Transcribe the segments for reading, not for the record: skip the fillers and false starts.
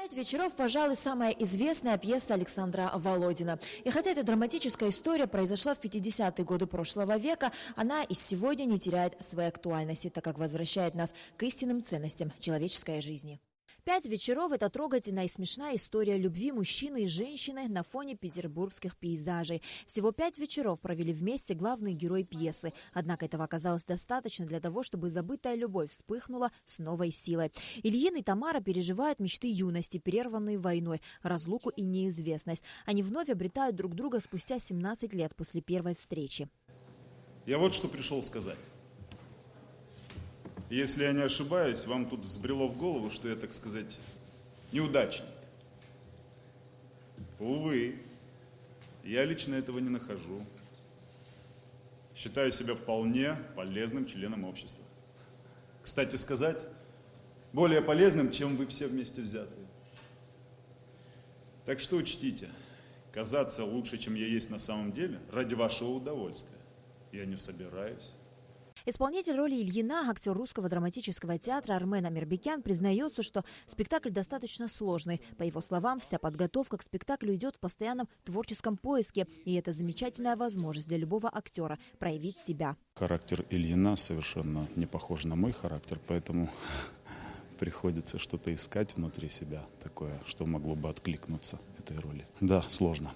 «Пять вечеров», пожалуй, самая известная пьеса Александра Володина. И хотя эта драматическая история произошла в 50-е годы прошлого века, она и сегодня не теряет своей актуальности, так как возвращает нас к истинным ценностям человеческой жизни. «Пять вечеров» – это трогательная и смешная история любви мужчины и женщины на фоне петербургских пейзажей. Всего 5 вечеров провели вместе главные герои пьесы. Однако этого оказалось достаточно для того, чтобы забытая любовь вспыхнула с новой силой. Ильин и Тамара переживают мечты юности, перерванные войной, разлуку и неизвестность. Они вновь обретают друг друга спустя 17 лет после первой встречи. Я вот что пришел сказать. Если я не ошибаюсь, вам тут взбрело в голову, что я, так сказать, неудачник. Увы, я лично этого не нахожу. Считаю себя вполне полезным членом общества. Кстати сказать, более полезным, чем вы все вместе взятые. Так что учтите, казаться лучше, чем я есть на самом деле, ради вашего удовольствия, я не собираюсь. Исполнитель роли Ильина, актер Русского драматического театра Армен Амирбекян, признается, что спектакль достаточно сложный. По его словам, вся подготовка к спектаклю идет в постоянном творческом поиске, и это замечательная возможность для любого актера проявить себя. Характер Ильина совершенно не похож на мой характер, поэтому приходится что-то искать внутри себя такое, что могло бы откликнуться этой роли. Да, сложно.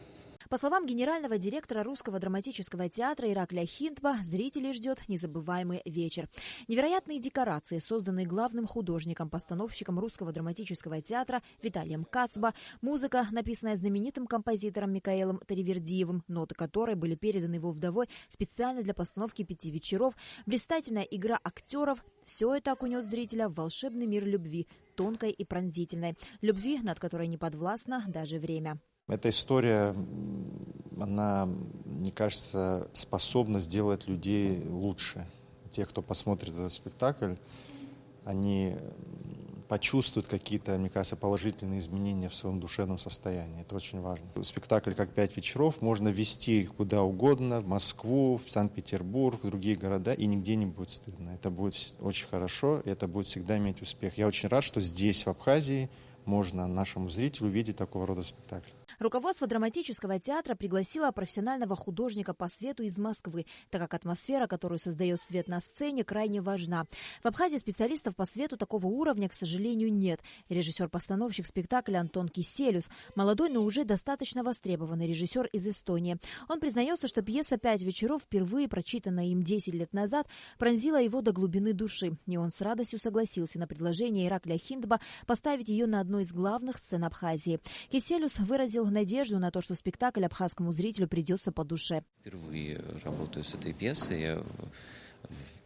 По словам генерального директора Русского драматического театра Ираклия Хинтба, зрителей ждет незабываемый вечер. Невероятные декорации, созданные главным художником-постановщиком Русского драматического театра Виталием Кацба, музыка, написанная знаменитым композитором Микаэлом Таривердиевым, ноты которой были переданы его вдовой специально для постановки 5 вечеров, блистательная игра актеров – все это окунет зрителя в волшебный мир любви, тонкой и пронзительной, любви, над которой не подвластно даже время. Эта история, она, мне кажется, способна сделать людей лучше. Те, кто посмотрит этот спектакль, они почувствуют какие-то, мне кажется, положительные изменения в своем душевном состоянии. Это очень важно. Спектакль «Как 5 вечеров» можно везти куда угодно, в Москву, в Санкт-Петербург, в другие города, и нигде не будет стыдно. Это будет очень хорошо, и это будет всегда иметь успех. Я очень рад, что здесь, в Абхазии, можно нашему зрителю увидеть такого рода спектакль. Руководство драматического театра пригласило профессионального художника по свету из Москвы, так как атмосфера, которую создает свет на сцене, крайне важна. В Абхазии специалистов по свету такого уровня, к сожалению, нет. Режиссер-постановщик спектакля Антон Киселюс, молодой, но уже достаточно востребованный режиссер из Эстонии. Он признается, что пьеса «5 вечеров», впервые прочитанная им 10 лет назад, пронзила его до глубины души. И он с радостью согласился на предложение Ираклия Хинтба поставить ее на одной из главных сцен Абхазии. Киселюс выразил надежду на то, что спектакль абхазскому зрителю придется по душе. Впервые работаю с этой пьесой.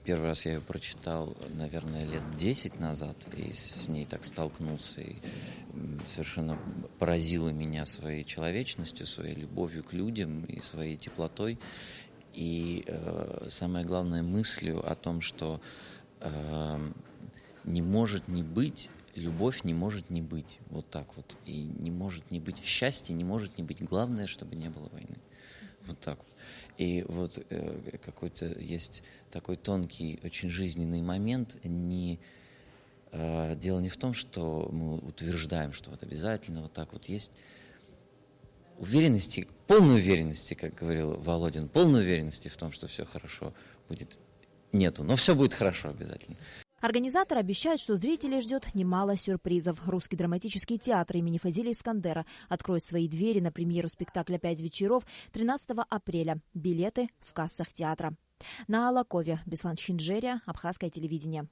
Первый раз я ее прочитал, наверное, лет 10 назад, и с ней так столкнулся, и совершенно поразила меня своей человечностью, своей любовью к людям и своей теплотой. И самое главное, мыслью о том, что не может не быть, любовь не может не быть. Вот так вот. И не может не быть счастья, не может не быть. Главное, чтобы не было войны. Вот так вот. И вот какой-то есть такой тонкий, очень жизненный момент. Дело не в том, что мы утверждаем, что вот обязательно вот так вот есть. Уверенности, полной уверенности, как говорил Володин, полной уверенности в том, что все хорошо будет, нету. Но все будет хорошо обязательно. Организаторы обещают, что зрителей ждет немало сюрпризов. Русский драматический театр имени Фазиля Искандера откроет свои двери на премьеру спектакля «5 вечеров» 13 апреля. Билеты в кассах театра. На Алакове, Беслан Шинджерия, Абхазское телевидение.